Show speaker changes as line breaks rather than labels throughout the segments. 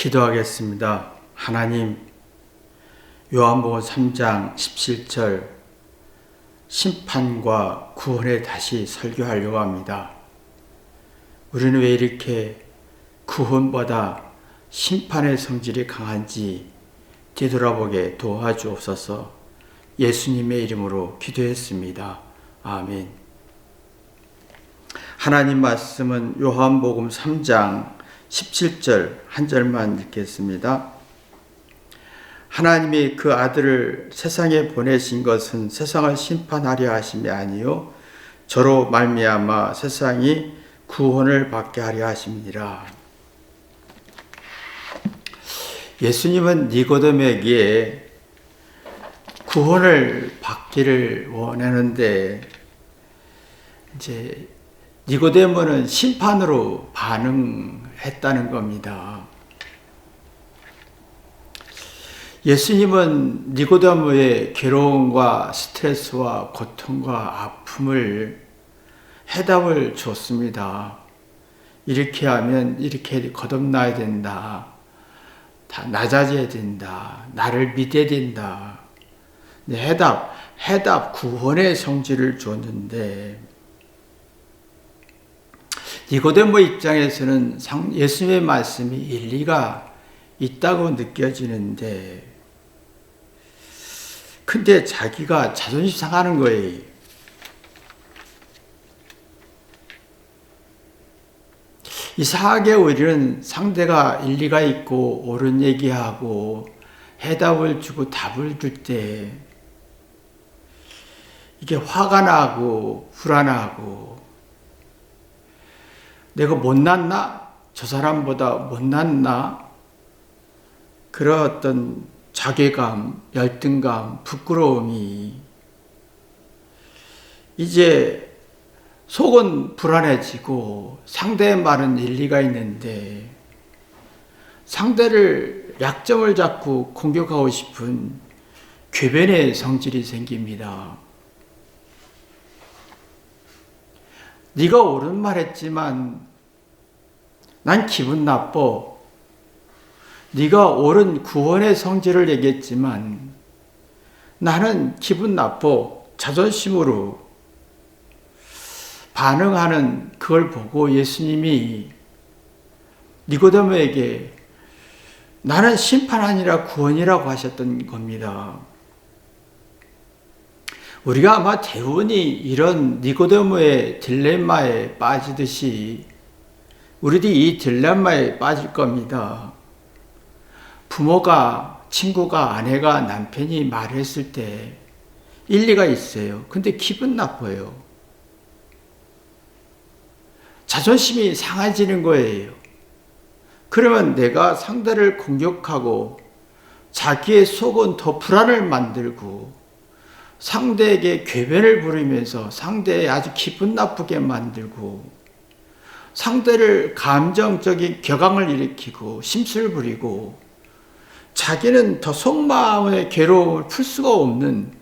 기도하겠습니다. 하나님, 요한복음 3장 17절 심판과 구원에 다시 설교하려고 합니다. 우리는 왜 이렇게 구원보다 심판의 성질이 강한지 되돌아보게 도와주옵소서. 예수님의 이름으로 기도했습니다. 아멘. 하나님 말씀은 요한복음 3장 17절 한 절만 읽겠습니다. 하나님이 그 아들을 세상에 보내신 것은 세상을 심판하려 하심이 아니요 저로 말미암아 세상이 구원을 받게 하려 하심이니라. 예수님은 니고데모에게 구원을 받기를 원하는데 이제 니고데모는 심판으로 반응했다는 겁니다. 예수님은 니고데모의 괴로움과 스트레스와 고통과 아픔을 해답을 줬습니다. 이렇게 하면 이렇게 거듭나야 된다. 다 낮아져야 된다. 나를 믿어야 된다. 해답 구원의 성질을 줬는데 니고데모 입장에서는 예수님의 말씀이 일리가 있다고 느껴지는데 근데 자기가 자존심 상하는 거예요. 이상하게 우리는 상대가 일리가 있고 옳은 얘기하고 해답을 주고 답을 줄 때 이게 화가 나고 불안하고 내가 못났나? 저 사람보다 못났나? 그런 어떤 자괴감, 열등감, 부끄러움이 이제 속은 불안해지고 상대의 말은 일리가 있는데 상대를 약점을 잡고 공격하고 싶은 궤변의 성질이 생깁니다. 네가 옳은 말 했지만 난 기분 나빠. 네가 옳은 구원의 성질을 얘기했지만 나는 기분 나빠. 자존심으로 반응하는 그걸 보고 예수님이 니고데모에게 나는 심판 아니라 구원이라고 하셨던 겁니다. 우리가 아마 대부분이 이런 니고데모의 딜레마에 빠지듯이 우리들이 이 딜레마에 빠질 겁니다. 부모가, 친구가, 아내가, 남편이 말을 했을 때 일리가 있어요. 근데 기분 나빠요. 자존심이 상해지는 거예요. 그러면 내가 상대를 공격하고 자기의 속은 더 불안을 만들고 상대에게 궤변을 부리면서 상대에 아주 기분 나쁘게 만들고 상대를 감정적인 격앙을 일으키고 심술 부리고 자기는 더 속마음의 괴로움을 풀 수가 없는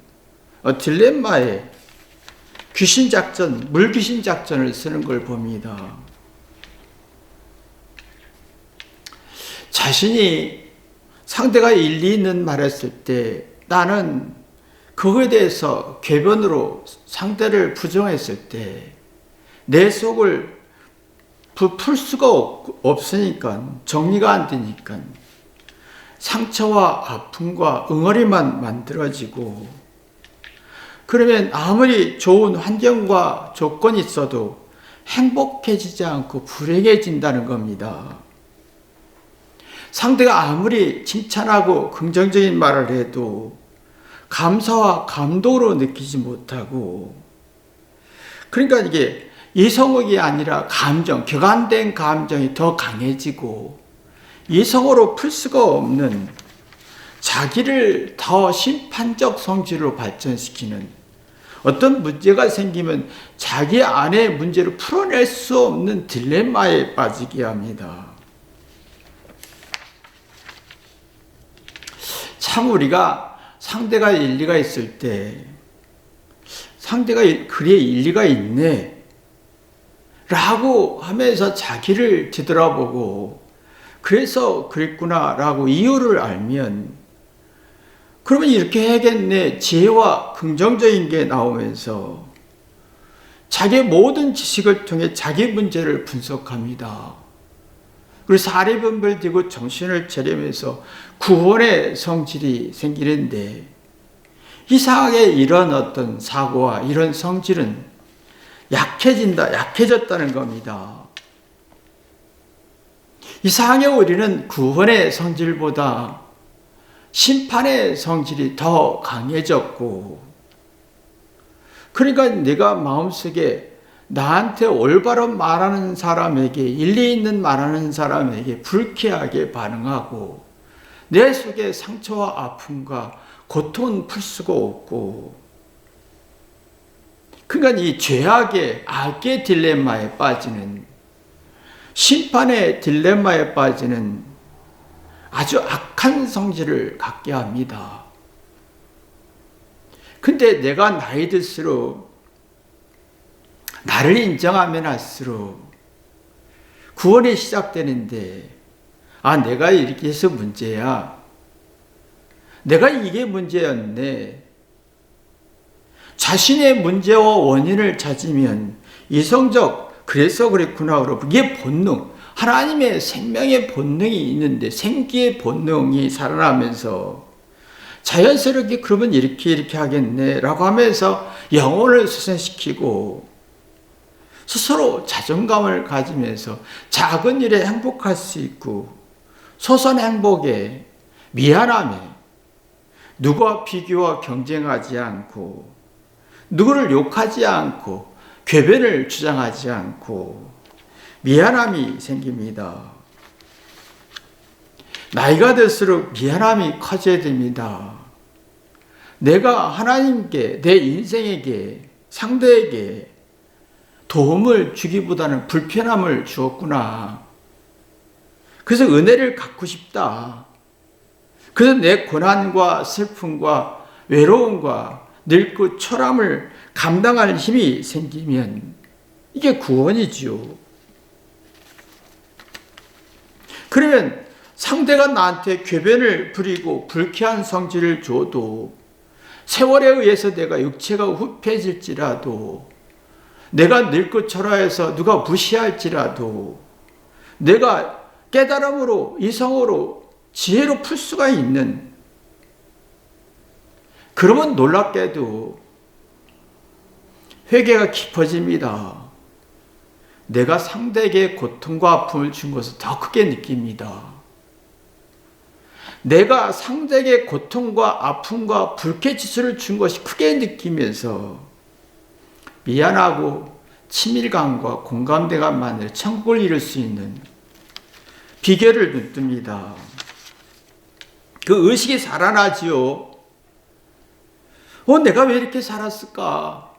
딜레마에 귀신 작전, 물귀신 작전을 쓰는 걸 봅니다. 자신이 상대가 일리 있는 말을 했을 때 나는 그거에 대해서 궤변으로 상대를 부정했을 때 내 속을 풀 수가 없으니까 정리가 안 되니까 상처와 아픔과 응어리만 만들어지고 그러면 아무리 좋은 환경과 조건이 있어도 행복해지지 않고 불행해진다는 겁니다. 상대가 아무리 칭찬하고 긍정적인 말을 해도 감사와 감동으로 느끼지 못하고 그러니까 이게 이성욕이 아니라 감정, 격안된 감정이 더 강해지고 이성으로 풀 수가 없는 자기를 더 심판적 성질로 발전시키는 어떤 문제가 생기면 자기 안의 문제를 풀어낼 수 없는 딜레마에 빠지게 합니다. 참 우리가 상대가 일리가 있을 때 상대가 그래 일리가 있네 라고 하면서 자기를 뒤돌아보고 그래서 그랬구나라고 이유를 알면 그러면 이렇게 해야겠네. 지혜와 긍정적인 게 나오면서 자기의 모든 지식을 통해 자기 문제를 분석합니다. 그리고 사리분별되고 정신을 차리면서 구원의 성질이 생기는데 이상하게 이런 어떤 사고와 이런 성질은 약해졌다는 겁니다. 이상하게 우리는 구원의 성질보다 심판의 성질이 더 강해졌고, 그러니까 내가 마음속에 나한테 올바로 말하는 사람에게, 일리 있는 말하는 사람에게 불쾌하게 반응하고 내 속에 상처와 아픔과 고통은 풀 수가 없고, 그러니까 이 죄악의 악의 딜레마에 빠지는, 심판의 딜레마에 빠지는 아주 악한 성질을 갖게 합니다. 근데 내가 나이 들수록, 나를 인정하면 할수록 구원이 시작되는데, 내가 이렇게 해서 문제야. 내가 이게 문제였네. 자신의 문제와 원인을 찾으면 이성적, 그래서 그랬구나. 그러고 이게 본능, 하나님의 생명의 본능이 있는데 생기의 본능이 살아나면서 자연스럽게 그러면 이렇게 하겠네 라고 하면서 영혼을 수선시키고 스스로 자존감을 가지면서 작은 일에 행복할 수 있고, 소소한 행복에, 미안함에 누구와 비교와 경쟁하지 않고, 누구를 욕하지 않고, 궤변을 주장하지 않고 미안함이 생깁니다. 나이가 들수록 미안함이 커져야 됩니다. 내가 하나님께, 내 인생에게, 상대에게 도움을 주기보다는 불편함을 주었구나. 그래서 은혜를 갖고 싶다. 그래서 내 고난과 슬픔과 외로움과 늙고 초람을 감당할 힘이 생기면 이게 구원이지요. 그러면 상대가 나한테 궤변을 부리고 불쾌한 성질을 줘도, 세월에 의해서 내가 육체가 후패질지라도, 내가 늙고 초라해서 누가 무시할지라도 내가 깨달음으로, 이성으로, 지혜로 풀 수가 있는, 그러면 놀랍게도 회개가 깊어집니다. 내가 상대에게 고통과 아픔을 준 것을 더 크게 느낍니다. 내가 상대에게 고통과 아픔과 불쾌지수를 준 것이 크게 느끼면서 미안하고 친밀감과 공감대가 만들 천국을 이룰 수 있는 비결을 눈뜹니다. 그 의식이 살아나지요. 내가 왜 이렇게 살았을까?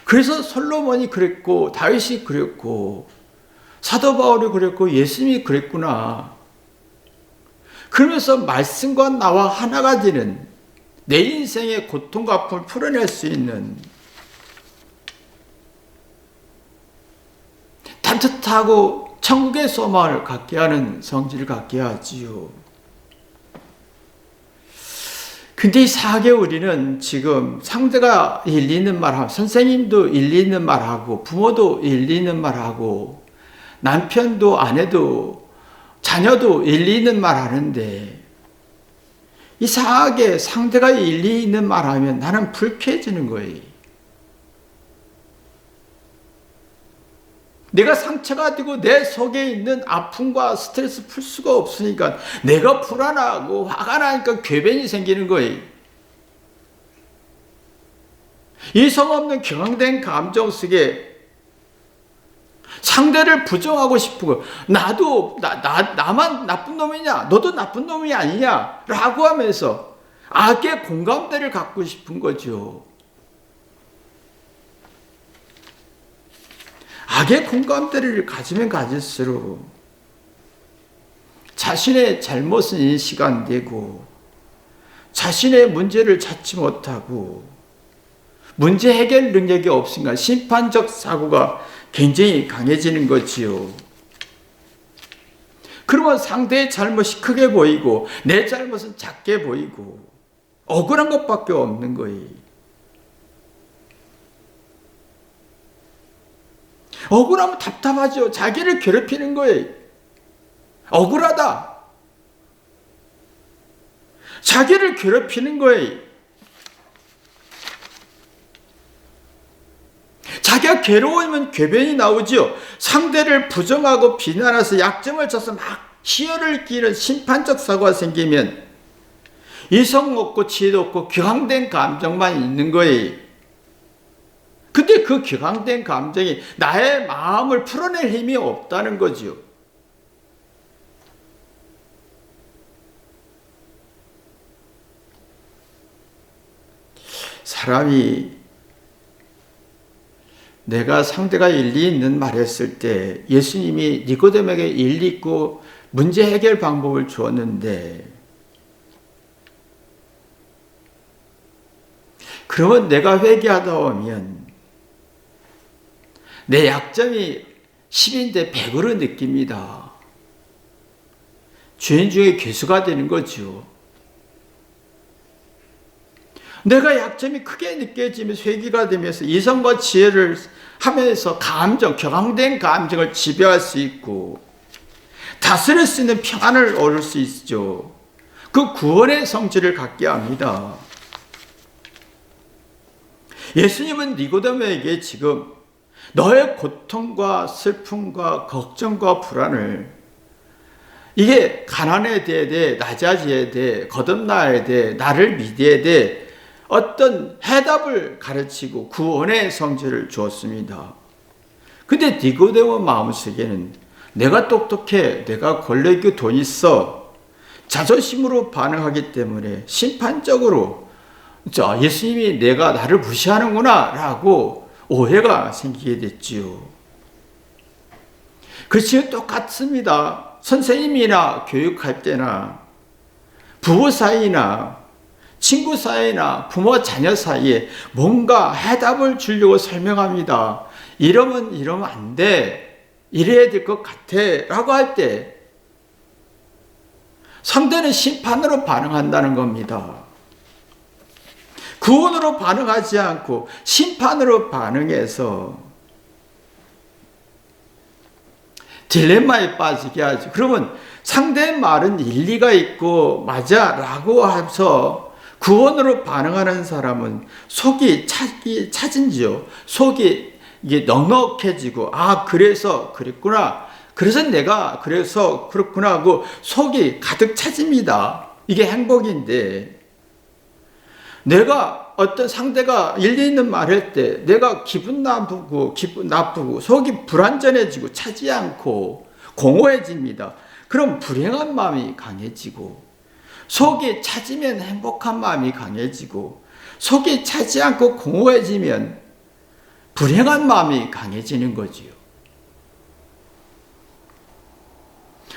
그래서 솔로몬이 그랬고, 다윗이 그랬고, 사도 바울이 그랬고, 예수님이 그랬구나. 그러면서 말씀과 나와 하나가 되는, 내 인생의 고통과 아픔을 풀어낼 수 있는 따뜻하고 천국의 소망을 갖게 하는 성질을 갖게 하지요. 근데 이상하게 우리는 지금 상대가 일리 있는 말하고, 선생님도 일리 있는 말하고, 부모도 일리 있는 말하고, 남편도 아내도 자녀도 일리 있는 말하는데, 이상하게 상대가 일리 있는 말하면 나는 불쾌해지는 거예요. 내가 상처가 되고 내 속에 있는 아픔과 스트레스 풀 수가 없으니까 내가 불안하고 화가 나니까 궤변이 생기는 거예요. 이성 없는 경황된 감정 속에 상대를 부정하고 싶고, 나만 나쁜 놈이냐, 너도 나쁜 놈이 아니냐 라고 하면서 악의 공감대를 갖고 싶은 거죠. 악의 공감대를 가지면 가질수록 자신의 잘못은 인식 안 되고, 자신의 문제를 찾지 못하고, 문제 해결 능력이 없으니까 심판적 사고가 굉장히 강해지는 거지요. 그러면 상대의 잘못이 크게 보이고 내 잘못은 작게 보이고 억울한 것밖에 없는 거예요. 억울하면 답답하죠. 자기를 괴롭히는 거예요. 억울하다. 자기를 괴롭히는 거예요. 자기가 괴로우면 궤변이 나오지요. 상대를 부정하고 비난해서 약점을 쳐서 막 희열을 끼는 심판적 사고가 생기면 이성 없고 지혜도 없고 격앙된 감정만 있는 거예요. 근데 그 격앙된 감정이 나의 마음을 풀어낼 힘이 없다는 거지요. 사람이 내가 상대가 일리 있는 말 했을 때 예수님이 니고데모에게 일리 있고 문제 해결 방법을 주었는데, 그러면 내가 회개하다 보면 내 약점이 10인데 100으로 느낍니다. 죄인 중에 괴수가 되는 거죠. 내가 약점이 크게 느껴지면서 회개가 되면서 이성과 지혜를 하면서 격앙된 감정을 지배할 수 있고 다스릴 수 있는 평안을 얻을 수 있죠. 그 구원의 성질을 갖게 합니다. 예수님은 니고데모에게 지금 너의 고통과 슬픔과 걱정과 불안을, 이게 가난에 대해 낮아져야 돼, 거듭나야 돼, 나를 믿어야 돼, 어떤 해답을 가르치고 구원의 성질을 주었습니다. 근데 니고데모 마음속에는 내가 똑똑해, 내가 권력 있고 돈 있어, 자존심으로 반응하기 때문에 심판적으로 예수님이 내가 나를 무시하는구나 라고 오해가 생기게 됐지요. 그렇지만 똑같습니다. 선생님이나 교육할 때나 부부 사이나 친구 사이나 부모 자녀 사이에 뭔가 해답을 주려고 설명합니다. 이러면 안 돼, 이래야 될 것 같아 라고 할 때 상대는 심판으로 반응한다는 겁니다. 구원으로 반응하지 않고 심판으로 반응해서 딜레마에 빠지게 하죠. 그러면 상대의 말은 일리가 있고 맞아 라고 해서 구원으로 반응하는 사람은 속이 차진지요. 속이 이게 넉넉해지고, 아, 그래서 그랬구나, 그래서 내가 그래서 그렇구나 하고 속이 가득 차집니다. 이게 행복인데, 내가 어떤 상대가 일리 있는 말을 할 때 내가 기분 나쁘고 속이 불안전해지고 차지 않고 공허해집니다. 그럼 불행한 마음이 강해지고, 속이 차지면 행복한 마음이 강해지고, 속이 차지 않고 공허해지면 불행한 마음이 강해지는 거지요.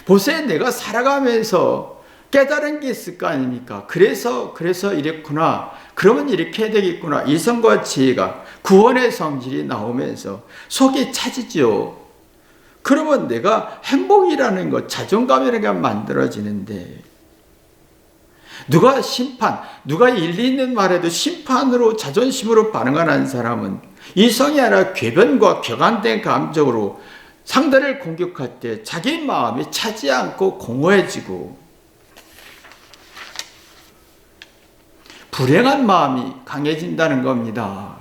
보세요. 내가 살아가면서 깨달은 게 있을 거 아닙니까? 그래서 이랬구나. 그러면 이렇게 해야 되겠구나. 이성과 지혜가, 구원의 성질이 나오면서 속이 차지죠. 그러면 내가 행복이라는 것, 자존감이라는 게 만들어지는데, 누가 일리 있는 말에도 심판으로, 자존심으로 반응하는 사람은 이성이 아니라 궤변과 격앙된 감정으로 상대를 공격할 때 자기 마음이 차지 않고 공허해지고 불행한 마음이 강해진다는 겁니다.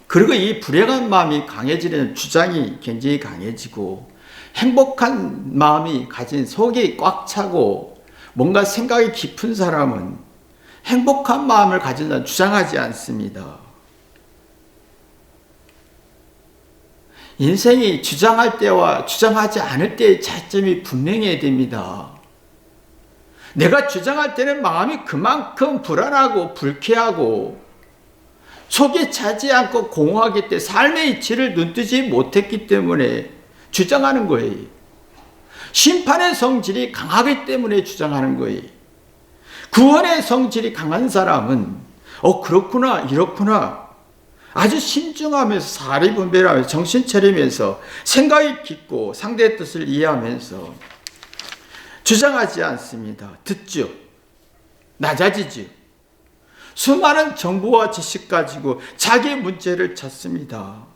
그리고 이 불행한 마음이 강해지는 주장이 굉장히 강해지고, 행복한 마음이 가진, 속이 꽉 차고 뭔가 생각이 깊은 사람은 행복한 마음을 가진다는 주장하지 않습니다. 인생이 주장할 때와 주장하지 않을 때의 차이점이 분명해야 됩니다. 내가 주장할 때는 마음이 그만큼 불안하고 불쾌하고 속이 차지 않고 공허하기 때문에 삶의 이치를 눈뜨지 못했기 때문에 주장하는 거예요. 심판의 성질이 강하기 때문에 주장하는 거예요. 구원의 성질이 강한 사람은 그렇구나, 이렇구나, 아주 신중하면서 사리 분별하면서 정신 차리면서 생각이 깊고 상대의 뜻을 이해하면서 주장하지 않습니다. 듣죠. 낮아지죠. 수많은 정보와 지식 가지고 자기의 문제를 찾습니다.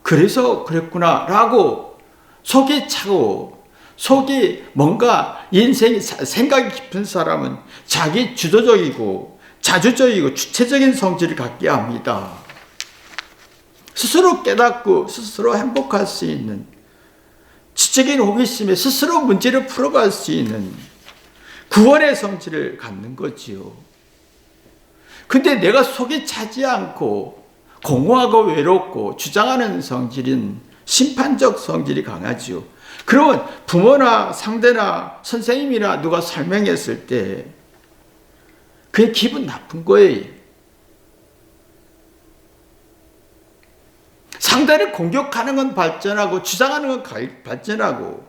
그래서 그랬구나 라고 속이 차고 속이 뭔가 인생이 생각이 깊은 사람은 자기 주도적이고 자주적이고 주체적인 성질을 갖게 합니다. 스스로 깨닫고 스스로 행복할 수 있는 지적인 호기심에 스스로 문제를 풀어갈 수 있는 구원의 성질을 갖는 거지요. 근데 내가 속이 차지 않고 공허하고 외롭고 주장하는 성질은 심판적 성질이 강하지요. 그러면 부모나 상대나 선생님이나 누가 설명했을 때 그게 기분 나쁜 거예요. 상대를 공격하는 건 발전하고 주장하는 건 발전하고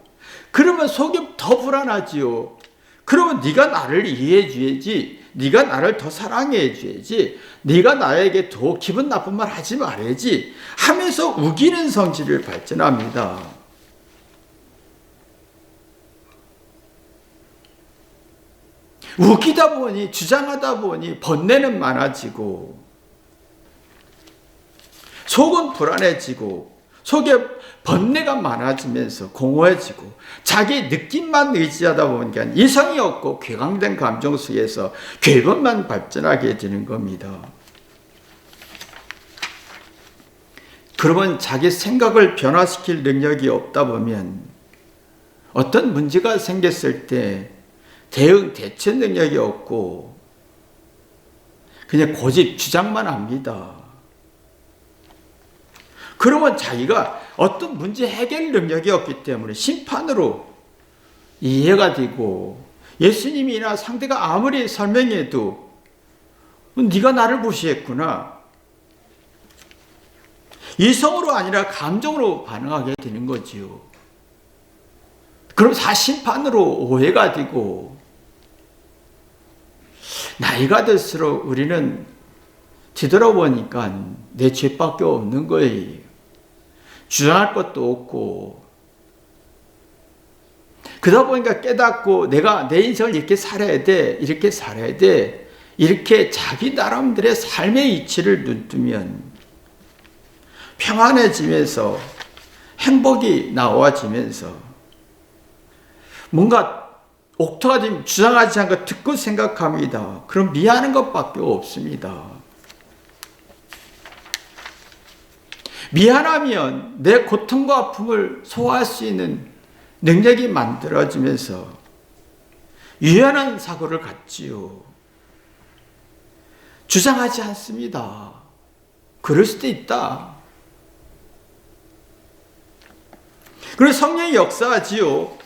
그러면 속이 더 불안하지요. 그러면 네가 나를 이해해 줘야지, 네가 나를 더 사랑해 줘야지, 네가 나에게 더 기분 나쁜 말 하지 말아야지 하면서 우기는 성질을 발전합니다. 우기다 보니 주장하다 보니 번뇌는 많아지고 속은 불안해지고 속에 번뇌가 많아지면서 공허해지고 자기 느낌만 의지하다 보니까 이성이 없고 궤강된 감정 속에서 괴변만 발전하게 되는 겁니다. 그러면 자기 생각을 변화시킬 능력이 없다 보면 어떤 문제가 생겼을 때 대처 능력이 없고 그냥 고집 주장만 합니다. 그러면 자기가 어떤 문제 해결 능력이 없기 때문에 심판으로 이해가 되고 예수님이나 상대가 아무리 설명해도 네가 나를 무시했구나. 이성으로 아니라 감정으로 반응하게 되는 거지요. 그럼 사심판으로 오해가 되고 나이가 들수록 우리는 뒤돌아보니까 내 죄밖에 없는 거예요. 주장할 것도 없고 그러다 보니까 깨닫고 내가 내 인생을 이렇게 살아야 돼, 이렇게 살아야 돼, 이렇게 자기 나름대로의 삶의 이치를 눈뜨면 평안해지면서 행복이 나와지면서 뭔가 옥토가 지금 주장하지 않고 듣고 생각합니다. 그럼 미안한 것밖에 없습니다. 미안하면 내 고통과 아픔을 소화할 수 있는 능력이 만들어지면서 유연한 사고를 갖지요. 주장하지 않습니다. 그럴 수도 있다. 그리고 성령이 역사하지요.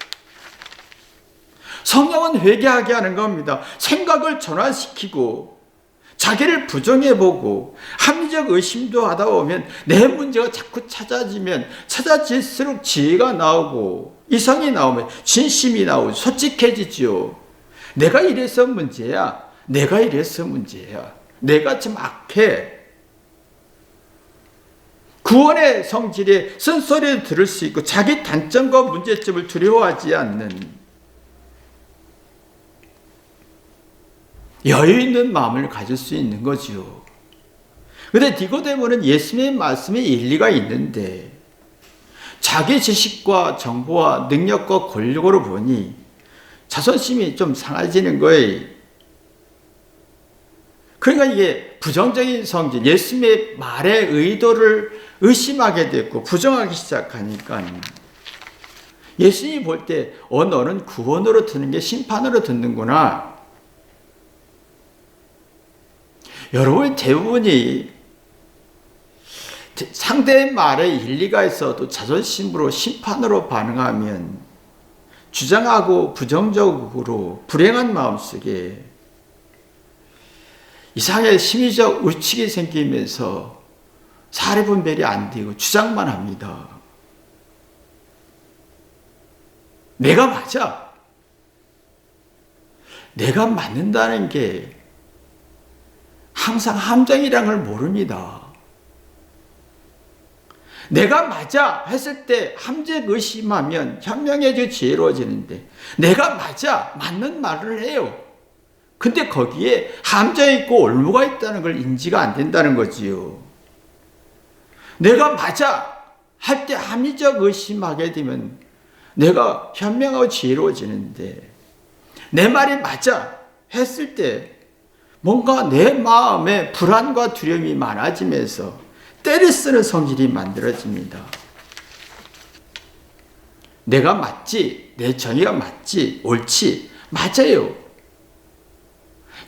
성령은 회개하게 하는 겁니다. 생각을 전환시키고 자기를 부정해보고 합리적 의심도 하다 보면 내 문제가 자꾸 찾아질수록 지혜가 나오고 이성이 나오면 진심이 나오고 솔직해지지요. 내가 이래서 문제야. 내가 이래서 문제야. 내가 좀 악해. 구원의 성질에 쓴소리를 들을 수 있고 자기 단점과 문제점을 두려워하지 않는 여유 있는 마음을 가질 수 있는 거지요. 그런데 니고데모는 예수님의 말씀에 일리가 있는데 자기 지식과 정보와 능력과 권력으로 보니 자존심이 좀 상해지는 거예요. 그러니까 이게 부정적인 성질, 예수님의 말의 의도를 의심하게 됐고 부정하기 시작하니까 예수님이 볼 때 너는 구원으로 듣는 게 심판으로 듣는구나. 여러분 대부분이 상대의 말에 일리가 있어도 자존심으로 심판으로 반응하면 주장하고 부정적으로 불행한 마음속에 이상하게 심리적 의식이 생기면서 사례 분별이 안 되고 주장만 합니다. 내가 맞아. 내가 맞는다는 게 항상 함정이라는 걸 모릅니다. 내가 맞아 했을 때 함정 의심하면 현명해지고 지혜로워지는데, 내가 맞아 맞는 말을 해요. 근데 거기에 함정이 있고 올무가 있다는 걸 인지가 안 된다는 거지요. 내가 맞아 할 때 합리적 의심하게 되면 내가 현명하고 지혜로워지는데, 내 말이 맞아 했을 때 뭔가 내 마음에 불안과 두려움이 많아지면서 때를 쓰는 성질이 만들어집니다. 내가 맞지, 내 정의가 맞지, 옳지, 맞아요.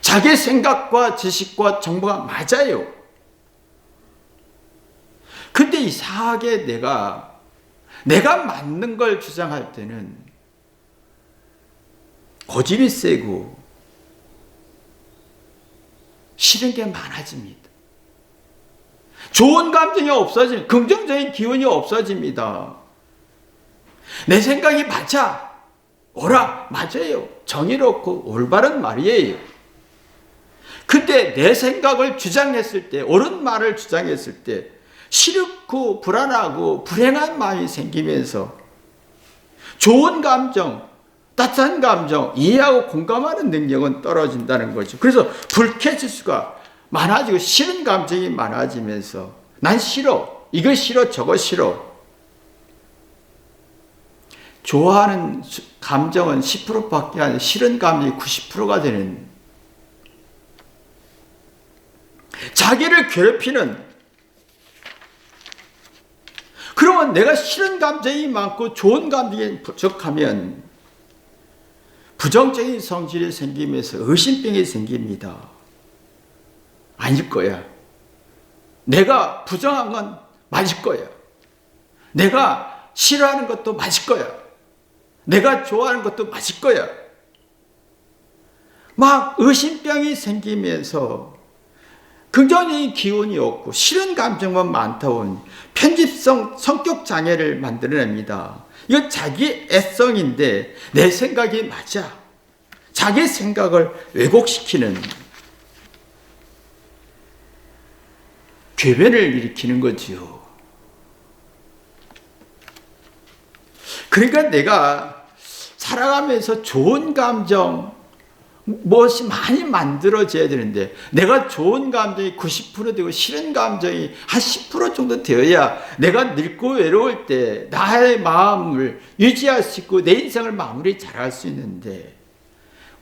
자기 생각과 지식과 정보가 맞아요. 근데 이상하게 내가 맞는 걸 주장할 때는 고집이 세고 싫은 게 많아집니다. 좋은 감정이 없어집니다. 긍정적인 기운이 없어집니다. 내 생각이 맞아, 옳아, 맞아요. 정의롭고 올바른 말이에요. 근데 내 생각을 주장했을 때, 옳은 말을 주장했을 때 싫고 불안하고 불행한 마음이 생기면서 좋은 감정, 따뜻한 감정, 이해하고 공감하는 능력은 떨어진다는 거죠. 그래서 불쾌지수가 많아지고 싫은 감정이 많아지면서 난 싫어, 이거 싫어, 저거 싫어. 좋아하는 감정은 10%밖에 안 돼. 싫은 감정이 90%가 되는, 자기를 괴롭히는, 그러면 내가 싫은 감정이 많고 좋은 감정이 부족하면 부정적인 성질이 생기면서 의심병이 생깁니다. 아닐 거야. 내가 부정한 건 맞을 거야. 내가 싫어하는 것도 맞을 거야. 내가 좋아하는 것도 맞을 거야. 막 의심병이 생기면서 긍정적인 기운이 없고 싫은 감정만 많다 보니 편집성 성격 장애를 만들어냅니다. 이건 자기 애성인데 내 생각이 맞아. 자기 생각을 왜곡시키는 궤변을 일으키는 거지요. 그러니까 내가 살아가면서 좋은 감정, 무엇이 많이 만들어져야 되는데, 내가 좋은 감정이 90% 되고 싫은 감정이 한 10% 정도 되어야 내가 늙고 외로울 때 나의 마음을 유지할 수 있고 내 인생을 마무리 잘할 수 있는데,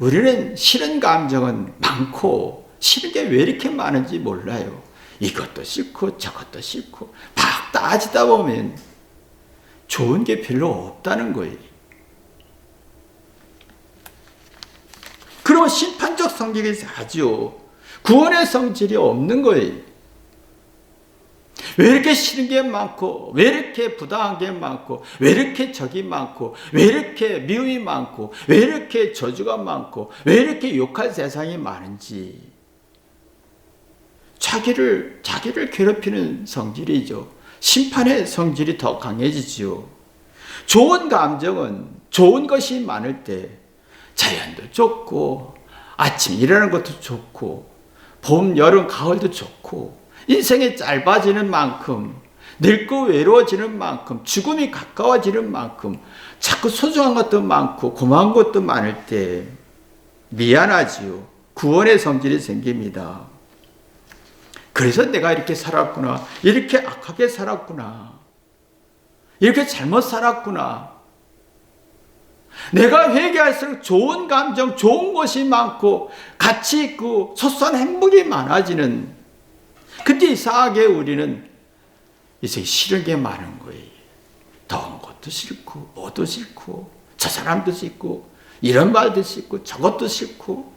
우리는 싫은 감정은 많고 싫은 게 왜 이렇게 많은지 몰라요. 이것도 싫고 저것도 싫고 막 따지다 보면 좋은 게 별로 없다는 거예요. 그러면 심판적 성질이 사죠. 구원의 성질이 없는 거예요. 왜 이렇게 싫은 게 많고, 왜 이렇게 부당한 게 많고, 왜 이렇게 적이 많고, 왜 이렇게 미움이 많고, 왜 이렇게 저주가 많고, 왜 이렇게 욕할 세상이 많은지. 자기를 괴롭히는 성질이죠. 심판의 성질이 더 강해지지요. 좋은 감정은 좋은 것이 많을 때 자연도 좋고 아침 일어나는 것도 좋고 봄, 여름, 가을도 좋고 인생이 짧아지는 만큼, 늙고 외로워지는 만큼, 죽음이 가까워지는 만큼 자꾸 소중한 것도 많고 고마운 것도 많을 때 미안하지요. 구원의 성질이 생깁니다. 그래서 내가 이렇게 살았구나, 이렇게 악하게 살았구나, 이렇게 잘못 살았구나. 내가 회개할수록 좋은 감정, 좋은 것이 많고 가치 있고 소소한 행복이 많아지는, 근데 이상하게 우리는 이제 싫은 게 많은 거예요. 더운 것도 싫고 뭐도 싫고 저 사람도 싫고 이런 말도 싫고 저것도 싫고.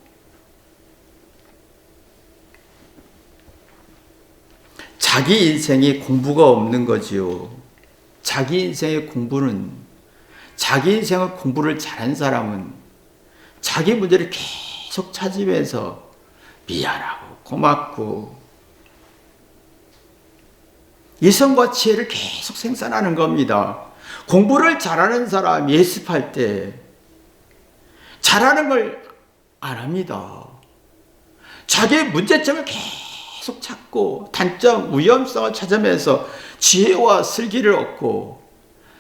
자기 인생에 공부가 없는 거지요. 자기 인생의 공부는, 자기 인생의 공부를 잘한 사람은 자기 문제를 계속 찾으면서 미안하고 고맙고 이성과 지혜를 계속 생산하는 겁니다. 공부를 잘하는 사람 예습할 때 잘하는 걸 안 합니다. 자기의 문제점을 계속 계속 찾고 단점, 위험성을 찾으면서 지혜와 슬기를 얻고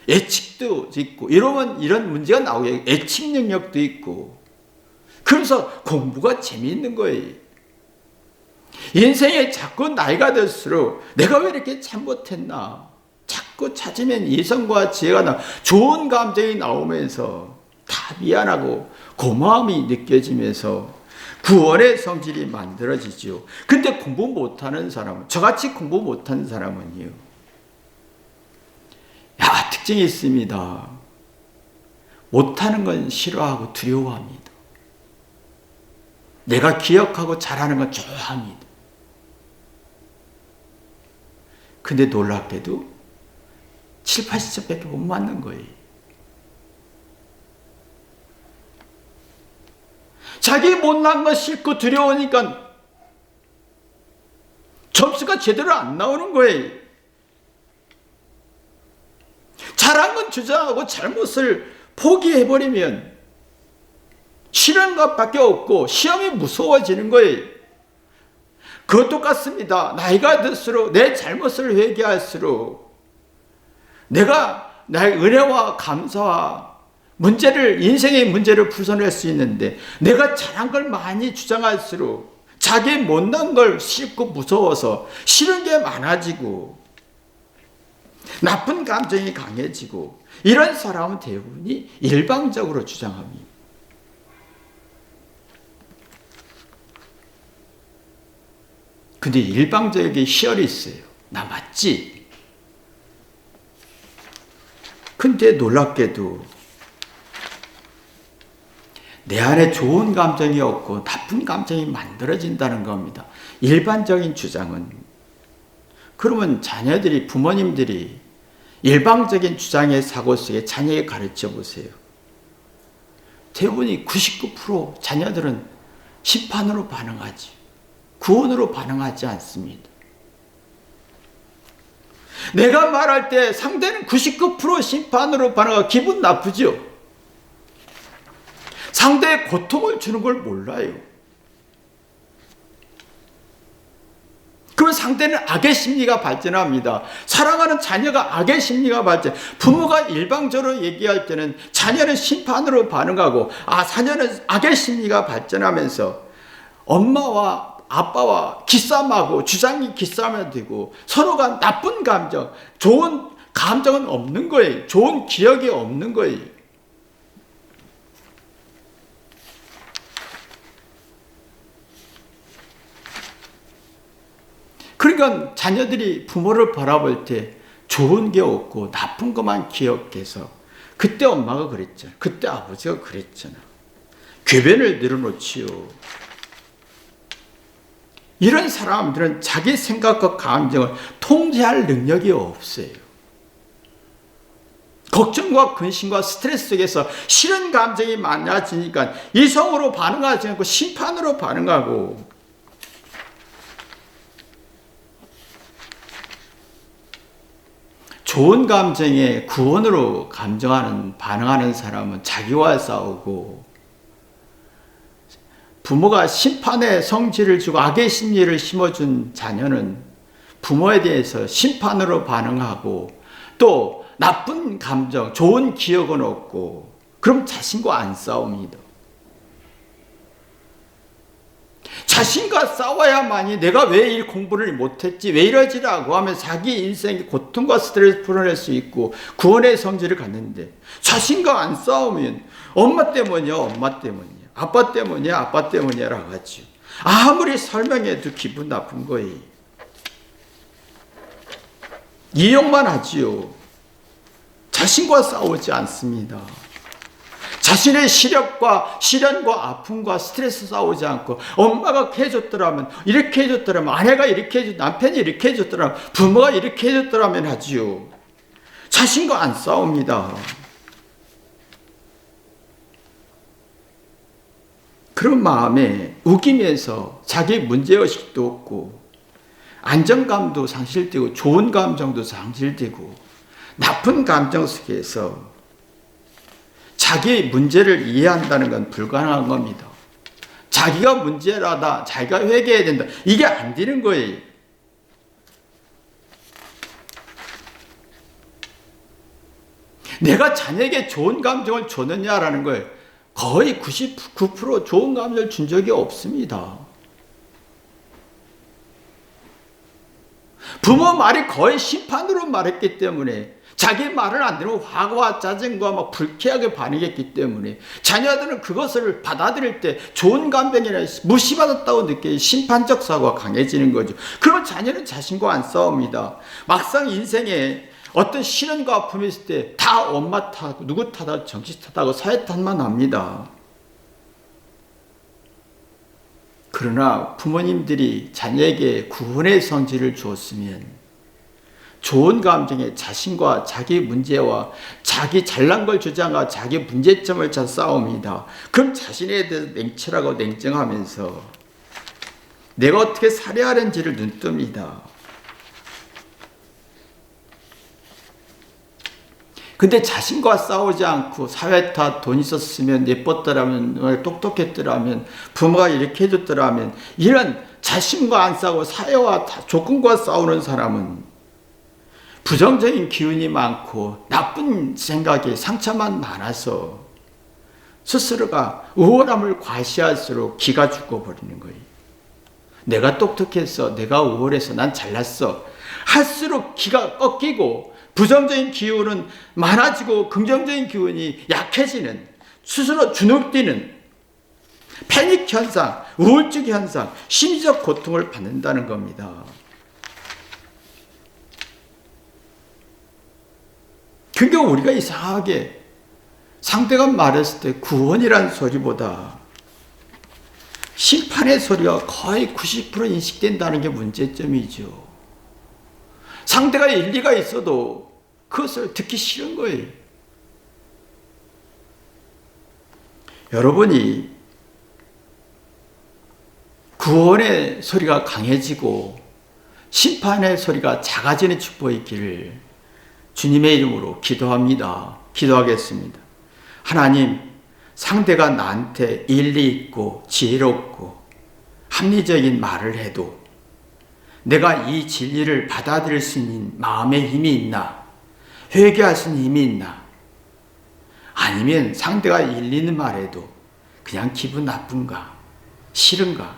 예측도 있고 이러면 이런 문제가 나오게 예측 능력도 있고 그래서 공부가 재미있는 거예요. 인생에 자꾸 나이가 들수록 내가 왜 이렇게 잘못했나 자꾸 찾으면 이성과 지혜가 나 좋은 감정이 나오면서 다 미안하고 고마움이 느껴지면서 구원의 성질이 만들어지죠. 근데 공부 못하는 사람은 저같이 공부 못하는 사람은요 특징이 있습니다. 못하는 건 싫어하고 두려워합니다. 내가 기억하고 잘하는 건 좋아합니다. 근데 놀랍게도 7, 80점밖에 못 맞는 거예요. 자기 못난 거 싫고 두려우니까 점수가 제대로 안 나오는 거예요. 잘한 건 주장하고 잘못을 포기해버리면 싫은 것밖에 없고 시험이 무서워지는 거예요. 그것 똑같습니다. 나이가 들수록 내 잘못을 회개할수록 내가 나의 은혜와 감사와 인생의 문제를 풀어낼 수 있는데 내가 잘한 걸 많이 주장할수록 자기 못난 걸 싫고 무서워서 싫은 게 많아지고 나쁜 감정이 강해지고 이런 사람은 대부분이 일방적으로 주장합니다. 근데 일방적인 희열이 있어요. 나 맞지? 근데 놀랍게도 내 안에 좋은 감정이 없고 나쁜 감정이 만들어진다는 겁니다. 일반적인 주장은. 그러면 자녀들이, 부모님들이 일방적인 주장의 사고 속에 자녀에게 가르쳐 보세요. 대부분이 99% 자녀들은 심판으로 반응하지. 구원으로 반응하지 않습니다. 내가 말할 때 상대는 99% 심판으로 반응하고 기분 나쁘죠? 상대의 고통을 주는 걸 몰라요. 그러면 상대는 악의 심리가 발전합니다. 사랑하는 자녀가 악의 심리가 발전. 부모가 일방적으로 얘기할 때는 자녀는 심판으로 반응하고 자녀는 악의 심리가 발전하면서 엄마와 아빠와 기싸움하고 주장이 기싸움이 되고 서로가 나쁜 감정, 좋은 감정은 없는 거예요. 좋은 기억이 없는 거예요. 그러니까 자녀들이 부모를 바라볼 때 좋은 게 없고 나쁜 것만 기억해서 그때 엄마가 그랬잖아. 그때 아버지가 그랬잖아. 궤변을 늘어놓지요. 이런 사람들은 자기 생각과 감정을 통제할 능력이 없어요. 걱정과 근심과 스트레스 속에서 싫은 감정이 많아지니까 이성으로 반응하지 않고 심판으로 반응하고 좋은 감정에 구원으로 반응하는 사람은 자기와 싸우고 부모가 심판의 성질을 주고 악의 심리를 심어준 자녀는 부모에 대해서 심판으로 반응하고 또 나쁜 감정, 좋은 기억은 없고 그럼 자신과 안 싸웁니다. 자신과 싸워야만이 내가 왜 이 공부를 못했지 왜 이러지라고 하면 자기 인생의 고통과 스트레스를 풀어낼 수 있고 구원의 성질을 갖는데 자신과 안 싸우면 엄마 때문이야 엄마 때문이야 아빠 때문이야 아빠 때문이야 라고 하죠. 아무리 설명해도 기분 나쁜 거예요. 이용만 하지요. 자신과 싸우지 않습니다. 자신의 시련과 아픔과 스트레스 싸우지 않고 엄마가 해줬더라면 이렇게 해줬더라면 아내가 이렇게 해줬 남편이 이렇게 해줬더라면 부모가 이렇게 해줬더라면 하지요. 자신과 안 싸웁니다. 그런 마음에 우기면서 자기 문제의식도 없고 안정감도 상실되고 좋은 감정도 상실되고 나쁜 감정 속에서 자기의 문제를 이해한다는 건 불가능한 겁니다. 자기가 문제라다, 자기가 회개해야 된다. 이게 안 되는 거예요. 내가 자녀에게 좋은 감정을 줬느냐라는 거예요. 거의 99% 좋은 감정을 준 적이 없습니다. 부모 말이 거의 심판으로 말했기 때문에, 자기 말을 안 들으면 화가 짜증과 막 불쾌하게 반응했기 때문에 자녀들은 그것을 받아들일 때 좋은 감정이나 무시받았다고 느끼는 심판적 사고가 강해지는 거죠. 그러면 자녀는 자신과 안 싸웁니다. 막상 인생에 어떤 시련과 아픔이 있을 때 다 엄마 탓, 누구 탓하고 정치 탓하고 사회 탓만 합니다. 그러나 부모님들이 자녀에게 구원의 성질을 주었으면 좋은 감정에 자신과 자기 문제와 자기 잘난 걸 주장하고 자기 문제점을 잘 싸웁니다. 그럼 자신에 대해서 냉철하고 냉정하면서 내가 어떻게 살아야 하는지를 눈뜹니다. 근데 자신과 싸우지 않고 사회 탓, 돈 있었으면 예뻤더라면, 똑똑했더라면, 부모가 이렇게 해줬더라면, 이런 자신과 안 싸우고 사회와 조건과 싸우는 사람은 부정적인 기운이 많고 나쁜 생각에 상처만 많아서 스스로가 우월함을 과시할수록 기가 죽어버리는 거예요. 내가 똑똑했어, 내가 우월해서 난 잘났어 할수록 기가 꺾이고 부정적인 기운은 많아지고 긍정적인 기운이 약해지는, 스스로 주눅드는 패닉 현상, 우울증 현상, 심리적 고통을 받는다는 겁니다. 그러니까 우리가 이상하게 상대가 말했을 때 구원이라는 소리보다 심판의 소리가 거의 90% 인식된다는 게 문제점이죠. 상대가 일리가 있어도 그것을 듣기 싫은 거예요. 여러분이 구원의 소리가 강해지고 심판의 소리가 작아지는 축복이 있기를 주님의 이름으로 기도합니다. 기도하겠습니다. 하나님, 상대가 나한테 일리 있고 지혜롭고 합리적인 말을 해도 내가 이 진리를 받아들일 수 있는 마음의 힘이 있나? 회개할 수 있는 힘이 있나? 아니면 상대가 일리 있는 말해도 그냥 기분 나쁜가? 싫은가?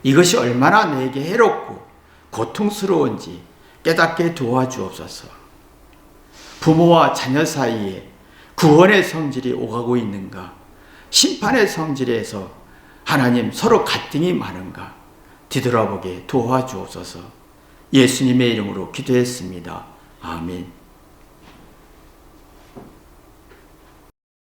이것이 얼마나 내게 해롭고 고통스러운지 깨닫게 도와주옵소서. 부모와 자녀 사이에 구원의 성질이 오가고 있는가? 심판의 성질에서 하나님 서로 갈등이 많은가? 뒤돌아보게 도와주옵소서. 예수님의 이름으로 기도했습니다. 아멘.